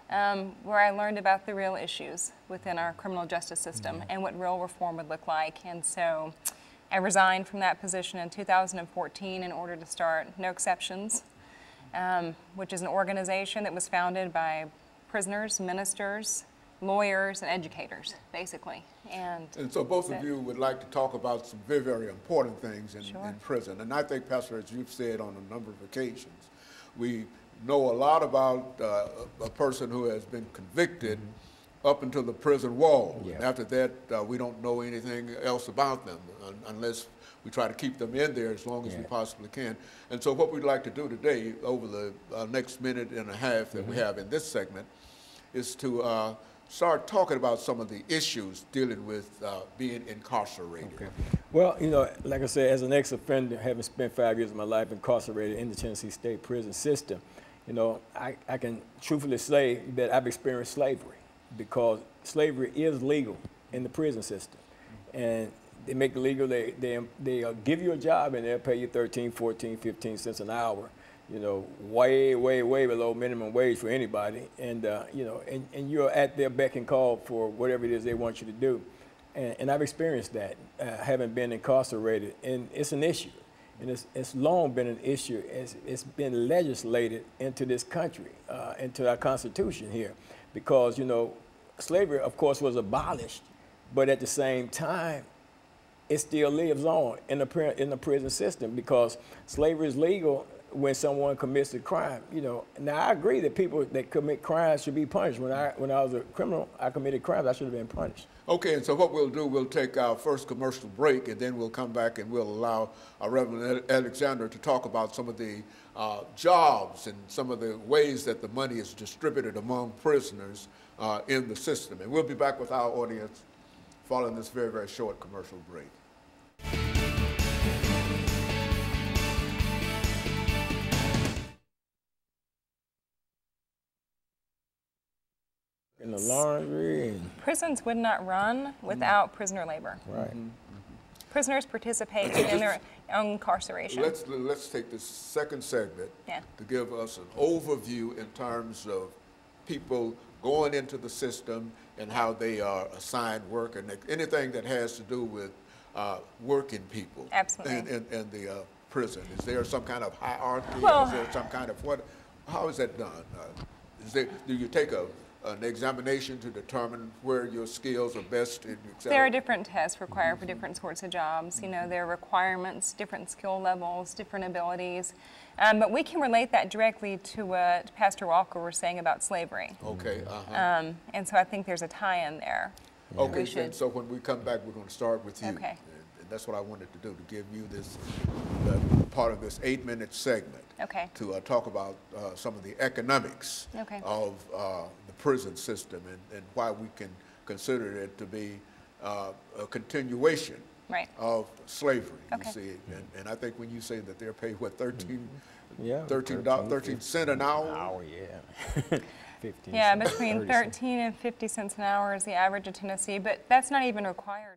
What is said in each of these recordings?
where I learned about the real issues within our criminal justice system and what real reform would look like. And so I resigned from that position in 2014 in order to start No Exceptions, which is an organization that was founded by prisoners, ministers, lawyers, and educators, basically. And so both of you would like to talk about some very, very important things in prison. And I think, Pastor, as you've said on a number of occasions, we know a lot about a person who has been convicted up until the prison wall. Yeah. After that, we don't know anything else about them unless we try to keep them in there as long as we possibly can. And so what we'd like to do today, over the next minute and a half that we have in this segment, is to start talking about some of the issues dealing with being incarcerated. Okay. Well, you know, like I said, as an ex-offender, having spent 5 years of my life incarcerated in the Tennessee State prison system, you know, I can truthfully say that I've experienced slavery, because slavery is legal in the prison system. And they make it legal, they give you a job and they'll pay you 13, 14, 15 cents an hour, you know, way, way, way below minimum wage for anybody. And, you know, and you're at their beck and call for whatever it is they want you to do. And I've experienced that, having been incarcerated, and it's an issue. And it's long been an issue. It's been legislated into this country, into our Constitution here, because, you know, slavery, of course, was abolished, but at the same time, it still lives on in the prison system, because slavery is legal when someone commits a crime. You know, now I agree that people that commit crimes should be punished. When I was a criminal, I committed crimes, I should have been punished. Okay, and so what we'll do, we'll take our first commercial break, and then we'll come back and we'll allow Reverend Alexander to talk about some of the jobs and some of the ways that the money is distributed among prisoners in the system. And we'll be back with our audience following this very, very short commercial break. In the laundry. And prisons would not run without prisoner labor. Right. Prisoners participate in their own incarceration. Let's take this second segment to give us an overview in terms of people going into the system and how they are assigned work, and anything that has to do with working people. Absolutely. in the prison. Is there some kind of hierarchy? Well, is there some kind of how is that done? Do you take an examination to determine where your skills are best, et cetera? There are different tests required for different sorts of jobs. You know, there are requirements, different skill levels, different abilities. But we can relate that directly to what Pastor Walker was saying about slavery. Okay. And so I think there's a tie-in there. Okay, and so when we come back, we're going to start with you. Okay. And that's what I wanted to do, to give you this part of this 8-minute segment. Okay. To talk about some of the economics of the prison system and why we can consider it to be a continuation of slavery. You see, and I think when you say that they're paid, what, 13 cents an hour? Yeah. 15 yeah, cents, between 13 and 50 cents an hour is the average in Tennessee, but that's not even required.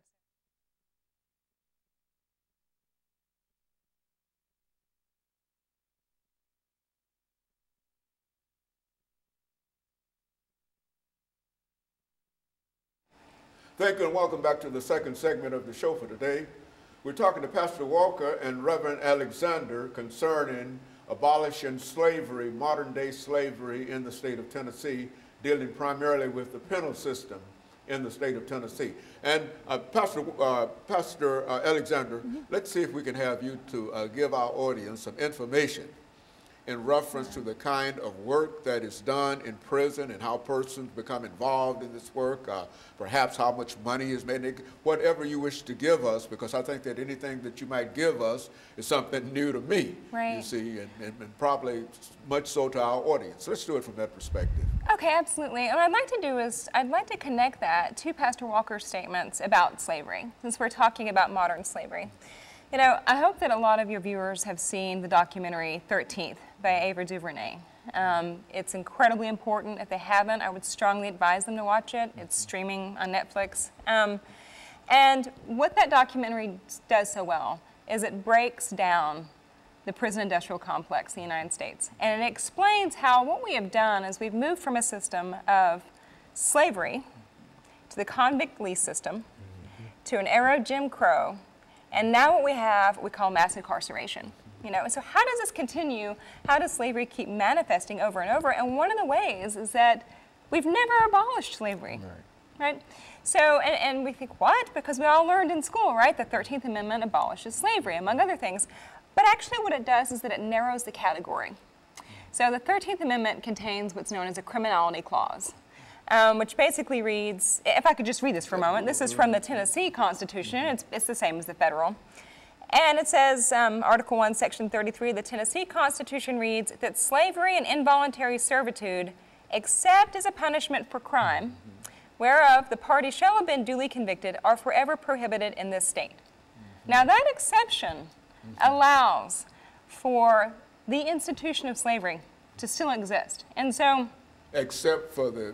Thank you and welcome back to the second segment of the show for today. We're talking to Pastor Walker and Reverend Alexander concerning abolishing slavery, modern day slavery in the state of Tennessee, dealing primarily with the penal system in the state of Tennessee. And Pastor Alexander, let's see if we can have you to give our audience some information in reference to the kind of work that is done in prison and how persons become involved in this work, perhaps how much money is made, whatever you wish to give us, because I think that anything that you might give us is something new to me, you see, and probably much so to our audience. Let's do it from that perspective. Okay, absolutely. And what I'd like to do is I'd like to connect that to Pastor Walker's statements about slavery, since we're talking about modern slavery. You know, I hope that a lot of your viewers have seen the documentary 13th by Ava DuVernay. It's incredibly important. If they haven't, I would strongly advise them to watch it. It's streaming on Netflix. And what that documentary does so well is it breaks down the prison industrial complex in the United States. And it explains how what we have done is we've moved from a system of slavery to the convict lease system to an era of Jim Crow, and now what we have we call mass incarceration. So how does this continue? How does slavery keep manifesting over and over? And one of the ways is that we've never abolished slavery, right? So, and we think, what? Because we all learned in school, right? The 13th Amendment abolishes slavery, among other things. But actually what it does is that it narrows the category. So the 13th Amendment contains what's known as a criminality clause, which basically reads, if I could just read this for a moment, this is from the Tennessee Constitution, it's the same as the federal. And it says, Article 1, Section 33 of the Tennessee Constitution reads that slavery and involuntary servitude, except as a punishment for crime, whereof the party shall have been duly convicted, are forever prohibited in this state. Now that exception allows for the institution of slavery to still exist. And so... Except for the...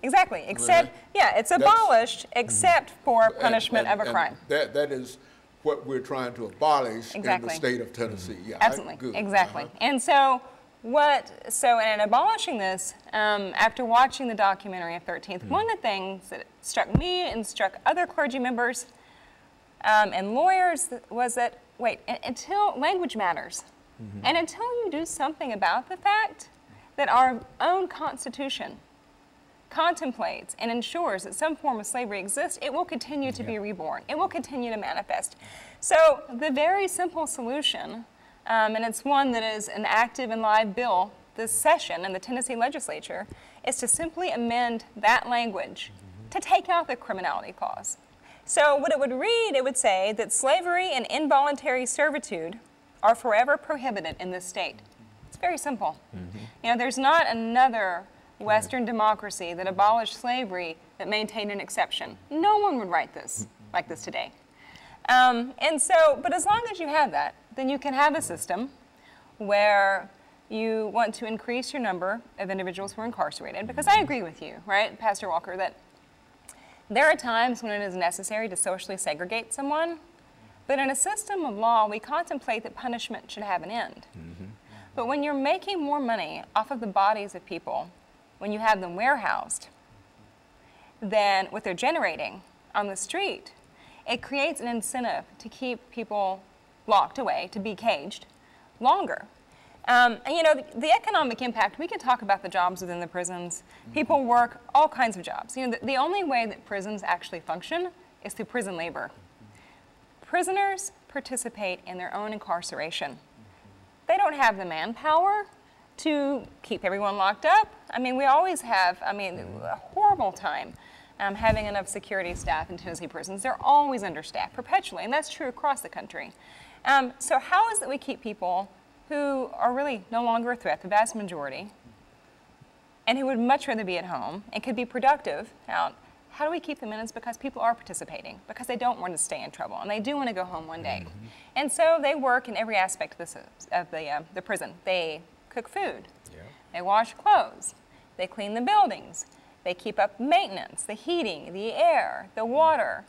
Exactly, except, yeah, it's abolished except for punishment of a crime. That is what we're trying to abolish in the state of Tennessee. Yeah, absolutely, exactly. And so in abolishing this, after watching the documentary of 13th, one of the things that struck me and struck other clergy members and lawyers was that, wait, until language matters, and until you do something about the fact that our own Constitution contemplates and ensures that some form of slavery exists, it will continue to be reborn. It will continue to manifest. So the very simple solution, and it's one that is an active and live bill this session in the Tennessee legislature, is to simply amend that language to take out the criminality clause. So what it would read, it would say that slavery and involuntary servitude are forever prohibited in this state. It's very simple. There's not another Western democracy that abolished slavery that maintained an exception. No one would write this like this today. But as long as you have that, then you can have a system where you want to increase your number of individuals who are incarcerated, because I agree with you, right, Pastor Walker, that there are times when it is necessary to socially segregate someone, but in a system of law, we contemplate that punishment should have an end. But when you're making more money off of the bodies of people, when you have them warehoused, than what they're generating on the street, it creates an incentive to keep people locked away, to be caged, longer. The economic impact, we can talk about the jobs within the prisons. People work all kinds of jobs. The only way that prisons actually function is through prison labor. Prisoners participate in their own incarceration. They don't have the manpower to keep everyone locked up. We always have, a horrible time having enough security staff in Tennessee prisons. They're always understaffed, perpetually, and that's true across the country. So how is it we keep people who are really no longer a threat, the vast majority, and who would much rather be at home and could be productive out? How do we keep them in? It's because people are participating, because they don't want to stay in trouble, and they do want to go home one day. And so they work in every aspect of the prison. They cook food, they wash clothes, they clean the buildings, they keep up maintenance, the heating, the air, the water,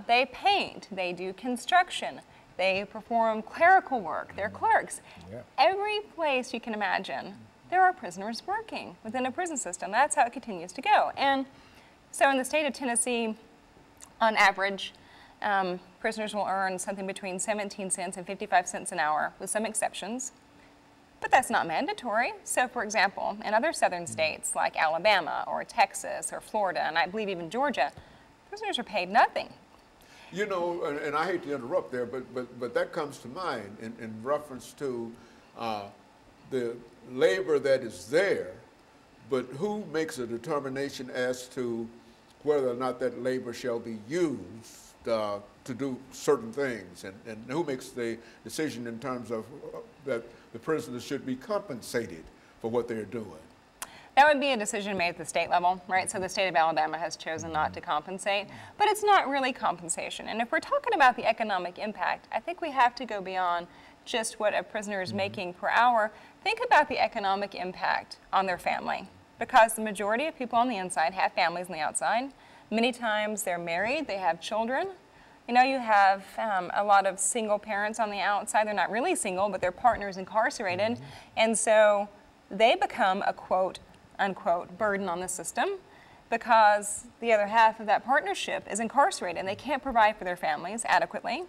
they paint, they do construction, they perform clerical work, they're clerks. Every place you can imagine, there are prisoners working within a prison system. That's how it continues to go. And so in the state of Tennessee, on average, prisoners will earn something between 17 cents and 55 cents an hour, with some exceptions. But that's not mandatory. So for example, in other southern states like Alabama or Texas or Florida, and I believe even Georgia, prisoners are paid nothing. And I hate to interrupt there, but that comes to mind in reference to the labor that is there, but who makes a determination as to whether or not that labor shall be used to do certain things, and who makes the decision in terms of that the prisoners should be compensated for what they're doing? That would be a decision made at the state level, right? So the state of Alabama has chosen not to compensate, but it's not really compensation. And if we're talking about the economic impact, I think we have to go beyond just what a prisoner is making per hour. Think about the economic impact on their family, because the majority of people on the inside have families on the outside. Many times they're married, they have children. You know, you have a lot of single parents on the outside. They're not really single, but their partner's incarcerated. And so they become a quote, unquote, burden on the system because the other half of that partnership is incarcerated and they can't provide for their families adequately.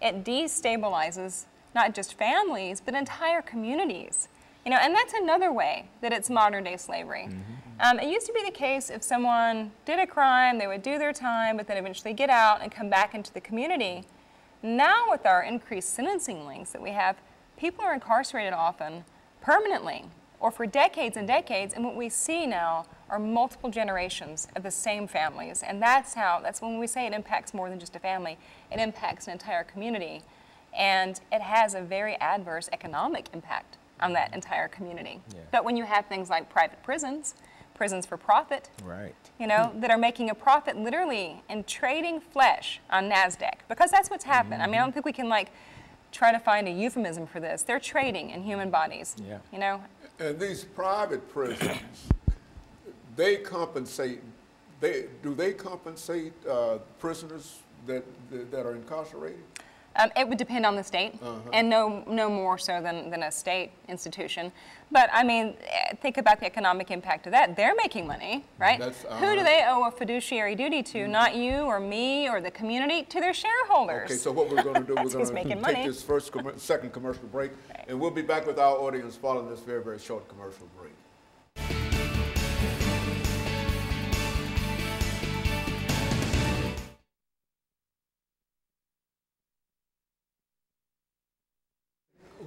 It destabilizes not just families, but entire communities. You know, and that's another way that it's modern day slavery. It used to be the case if someone did a crime, they would do their time, but then eventually get out and come back into the community. Now with our increased sentencing links that we have, people are incarcerated often permanently or for decades and decades, and what we see now are multiple generations of the same families. And that's when we say it impacts more than just a family, it impacts an entire community. And it has a very adverse economic impact on that entire community. Yeah. But when you have things like private prisons, prisons for profit, Right. you know, that are making a profit literally in trading flesh on NASDAQ, because that's what's happened. I mean, I don't think we can like try to find a euphemism for this. They're trading in human bodies, Yeah. you know. And these private prisons, they compensate, do they compensate prisoners that are incarcerated? It would depend on the state, and no more so than a state institution. But I mean, think about the economic impact of that. They're making money, right? Who do they owe a fiduciary duty to? Not you or me or the community, to their shareholders. Okay, so what we're going to do, we're who's going making to money. take this second commercial break, and we'll be back with our audience following this very, very short commercial break.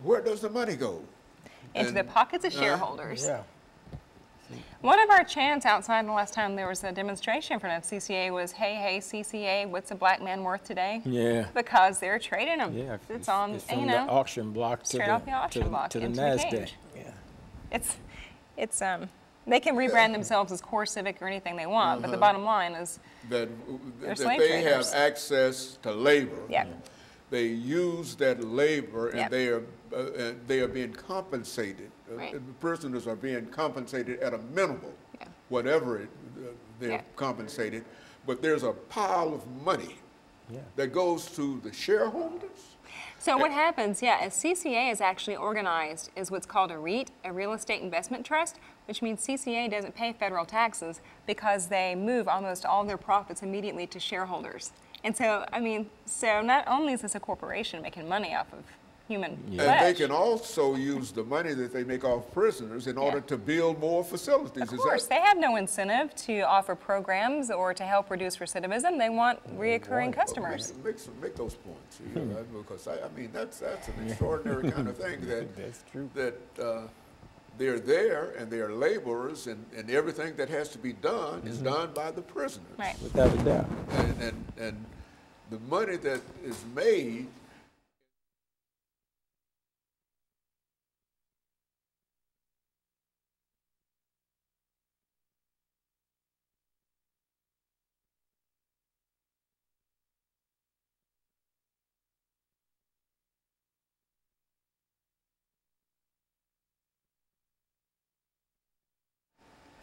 Where does the money go? Into the pockets of shareholders. Yeah. One of our chants outside the last time there was a demonstration in front of CCA was, hey, CCA, what's a black man worth today? Yeah. Because they're trading them. Yeah. It's on, it's from you the know, auction block to straight off the auction block to the into NASDAQ. the cage. Yeah. It's they can rebrand themselves as Core Civic or anything they want, but the bottom line is That slave they have traders. access to labor. Yeah. They use that labor, and Yep. they are being compensated. Right. The prisoners are being compensated at a minimal, Yeah. whatever they're Yeah. compensated. But there's a pile of money Yeah. that goes to the shareholders. So what happens, is CCA is actually organized as what's called a REIT, a real estate investment trust, which means CCA doesn't pay federal taxes because they move almost all their profits immediately to shareholders. And so, I mean, so not only is this a corporation making money off of human flesh. And they can also use the money that they make off prisoners in order to build more facilities. Of course, they have no incentive to offer programs or to help reduce recidivism. They want reoccurring customers. Make those points, you know, because I mean that's an extraordinary kind of thing that That's true. that they're there and they're laborers, and everything that has to be done is done by the prisoners. Right. Without a doubt. And the money that is made.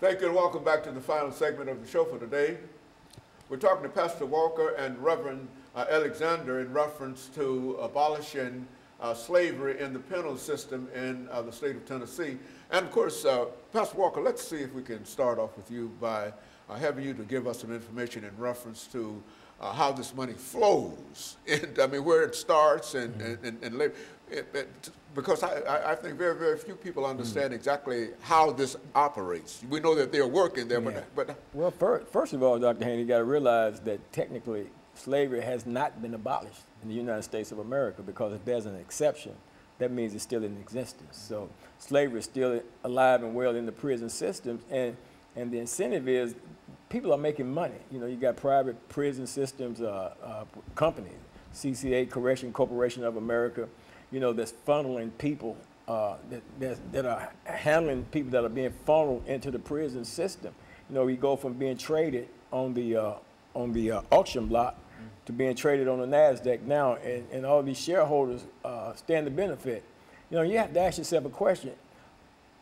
Thank you and welcome back to the final segment of the show for today. We're talking to Pastor Walker and Reverend Alexander in reference to abolishing slavery in the penal system in the state of Tennessee. And of course, Pastor Walker, let's see if we can start off with you by having you to give us some information in reference to how this money flows, and I mean where it starts and labor. Because I think very, very few people understand exactly how this operates. We know that they're working there, but Well, first of all, Dr. Haney, you got to realize that technically slavery has not been abolished in the United States of America, because if there's an exception, that means it's still in existence. So slavery is still alive and well in the prison systems, and the incentive is people are making money. You know, you got private prison systems, companies, CCA, Corporation of America, you know, that's funneling people, that are handling people that are being funneled into the prison system. You know, we go from being traded on the auction block to being traded on the NASDAQ now, and all these shareholders stand to benefit. You know, you have to ask yourself a question: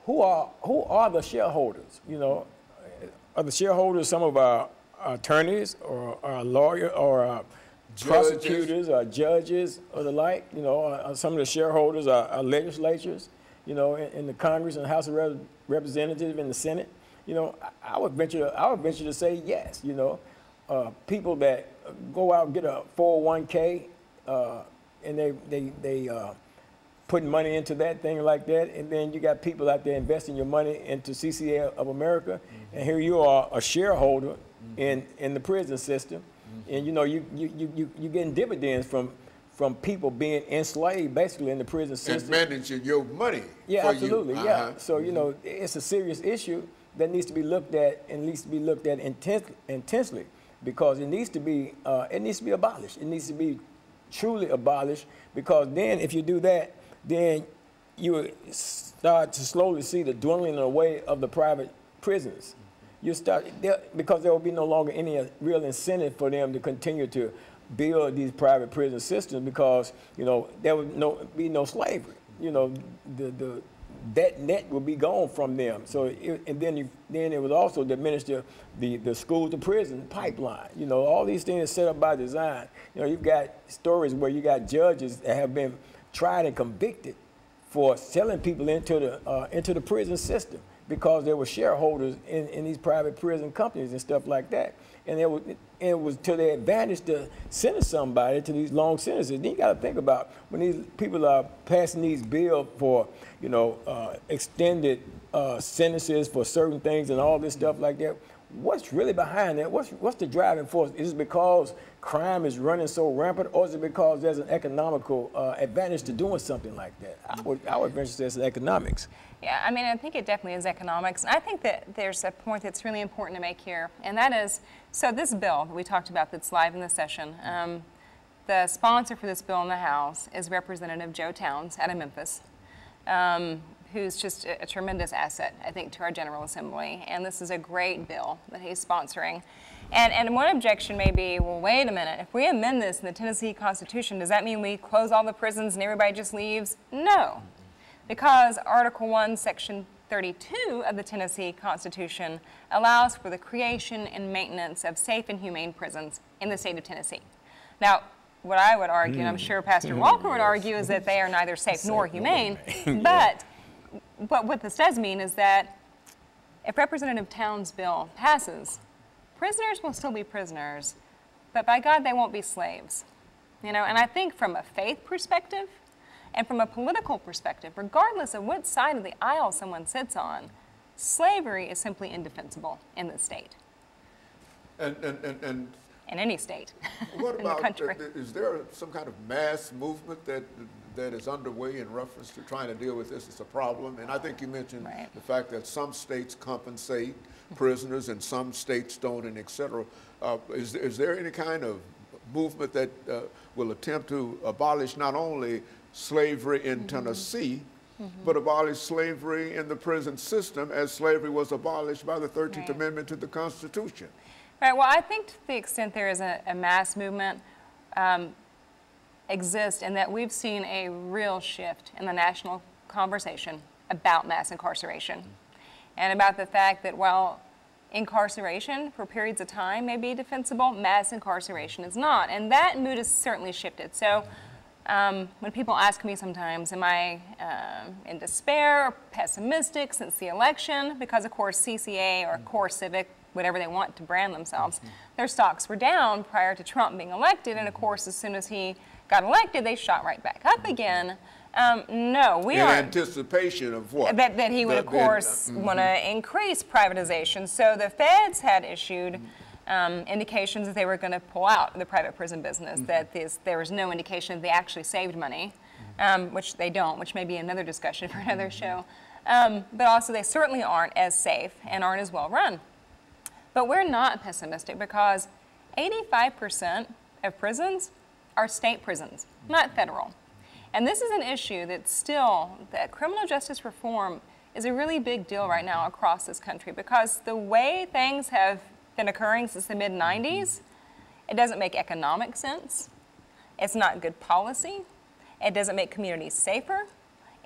who are the shareholders? You know, are the shareholders some of our attorneys or our lawyers or our prosecutors, our judges, or the like. You know, some of the shareholders are legislatures. You know, in the Congress and House of Representatives and the Senate. You know, I would venture to say yes. You know, people that go out and get a 401k and they putting money into that thing like that, and then you got people out there investing your money into CCA of America, and here you are, a shareholder in the prison system, and you know you getting dividends from people being enslaved basically in the prison system. And managing your money. Yeah, for absolutely. You. Yeah. So you know it's a serious issue that needs to be looked at and needs to be looked at intensely because it needs to be abolished. It needs to be truly abolished because then if you do that, then you will start to slowly see the dwindling away of the private prisons. You start because there will be no longer any real incentive for them to continue to build these private prison systems because you know there would be no slavery. You know that net will be gone from them. So then it would also diminish the school to prison pipeline. You know all these things are set up by design. You know you've got stories where you got judges that have been tried and convicted for selling people into the prison system because there were shareholders in these private prison companies and stuff like that. And it was to their advantage to sentence somebody to these long sentences. Then you got to think about when these people are passing these bills for, you know, extended sentences for certain things and all this stuff like that. What's really behind that? What's the driving force? Is it because crime is running so rampant, or is it because there's an economical advantage to doing something like that? I would venture to say it's economics. Yeah, I mean, I think it definitely is economics. And I think that there's a point that's really important to make here, and that is, so this bill that we talked about that's live in the session, the sponsor for this bill in the House is Representative Joe Towns out of Memphis, who's just a tremendous asset, I think, to our General Assembly. And this is a great bill that he's sponsoring. And one objection may be, well, wait a minute, if we amend this in the Tennessee Constitution, does that mean we close all the prisons and everybody just leaves? No, because Article 1, Section 32 of the Tennessee Constitution allows for the creation and maintenance of safe and humane prisons in the state of Tennessee. Now, what I would argue, and I'm sure Pastor Walker would argue, is that they are neither safe nor humane, but what this does mean is that if Representative Towns' bill passes, prisoners will still be prisoners, but by God, they won't be slaves. You know, and I think from a faith perspective and from a political perspective, regardless of what side of the aisle someone sits on, slavery is simply indefensible in this state. And in any state what in the about, country. Is there some kind of mass movement that is underway in reference to trying to deal with this as a problem? And I think you mentioned the fact that some states compensate prisoners and some states don't, and et cetera. Is there any kind of movement that will attempt to abolish not only slavery in Tennessee, but abolish slavery in the prison system as slavery was abolished by the 13th Amendment to the Constitution? Right, well, I think to the extent there is a mass movement exists in that we've seen a real shift in the national conversation about mass incarceration and about the fact that while incarceration for periods of time may be defensible, mass incarceration is not. And that mood has certainly shifted. So when people ask me sometimes, am I in despair or pessimistic since the election? Because of course CCA or Core Civic, whatever they want to brand themselves, their stocks were down prior to Trump being elected, and of course as soon as he got elected, they shot right back up again. No, we are in anticipation of what? That he would, of course, want to increase privatization. So the feds had issued indications that they were going to pull out the private prison business, that there was no indication that they actually saved money, which they don't, which may be another discussion for another show. But also they certainly aren't as safe and aren't as well run. But we're not pessimistic because 85% of prisons are state prisons, not federal. And this is an issue that criminal justice reform is a really big deal right now across this country because the way things have been occurring since the mid-90s, it doesn't make economic sense. It's not good policy. It doesn't make communities safer.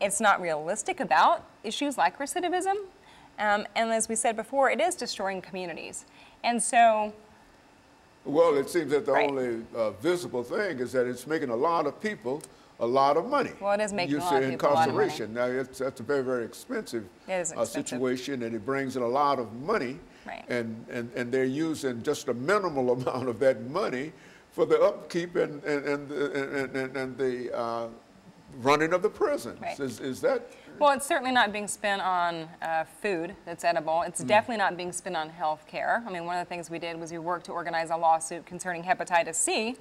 It's not realistic about issues like recidivism. And as we said before, it is destroying communities. And so Well, it seems that the Right. only visible thing is that it's making a lot of people a lot of money. Well, it is making you a lot of say people a lot of money. incarceration. Now, that's a very, very expensive, It is expensive. situation, and it brings in a lot of money. Right. And they're using just a minimal amount of that money for the upkeep and the running of the prisons. Right. Is that? Well, it's certainly not being spent on food that's edible. It's definitely not being spent on health care. I mean, one of the things we did was we worked to organize a lawsuit concerning hepatitis C,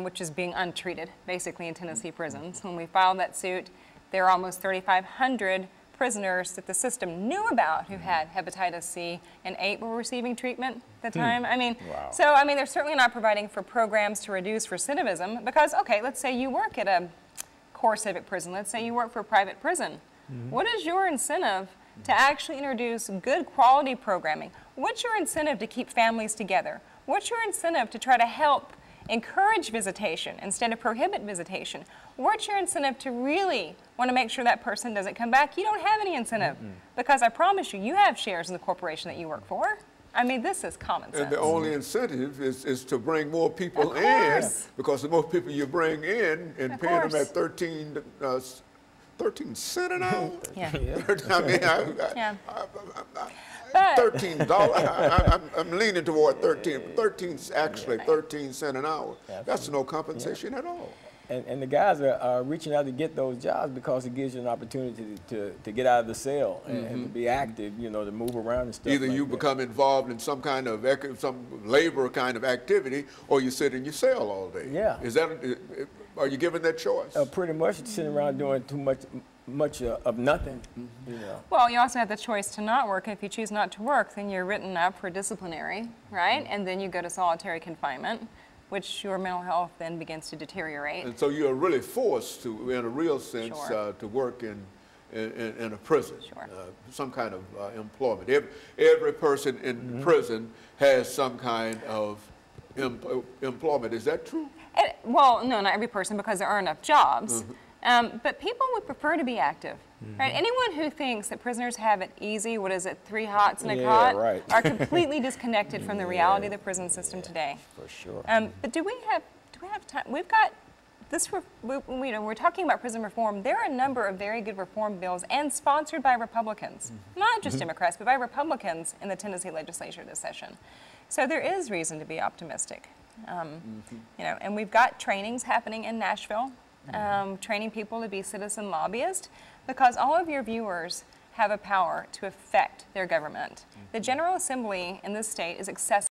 which is being untreated, basically, in Tennessee prisons. When we filed that suit, there are almost 3,500 prisoners that the system knew about who had hepatitis C, and 8 were receiving treatment at the time. I mean, Wow. so, I mean, they're certainly not providing for programs to reduce recidivism because, okay, let's say you work at a core civic prison. Let's say you work for a private prison. What is your incentive to actually introduce good quality programming? What's your incentive to keep families together? What's your incentive to try to help encourage visitation instead of prohibit visitation? What's your incentive to really want to make sure that person doesn't come back? You don't have any incentive because I promise you, you have shares in the corporation that you work for. I mean, this is common sense. And the only incentive is to bring more people Of in, course. because the more people you bring in and Of paying them course. at 13 cents an hour. Yeah. I mean, Yeah. But- $13. I'm leaning toward 13. 13, actually 13 cents an hour. That's no compensation at all. And the guys are reaching out to get those jobs because it gives you an opportunity to get out of the cell and to be active, you know, to move around and stuff. Either like you that. become involved in some kind of some labor kind of activity, or you sit in your cell all day. Yeah. Is that? Are you given that choice? Pretty much sitting around doing too much of nothing, you know. Well, you also have the choice to not work. If you choose not to work, then you're written up for disciplinary, right? And then you go to solitary confinement, which your mental health then begins to deteriorate. And so you're really forced to, in a real sense, Sure. to work in a prison, Sure. some kind of employment. Every person in prison has some kind of employment. Is that true? Well, no, not every person because there aren't enough jobs. But people would prefer to be active, right? Anyone who thinks that prisoners have it easy, what is it, 3 hots and a Yeah, cot, right. are completely disconnected from the reality of the prison system today. For sure. But do we have time? We've got this, we're talking about prison reform. There are a number of very good reform bills and sponsored by Republicans, not just Democrats, but by Republicans in the Tennessee legislature this session. So there is reason to be optimistic. You know, and we've got trainings happening in Nashville, training people to be citizen lobbyists, because all of your viewers have a power to affect their government. The General Assembly in this state is accessible.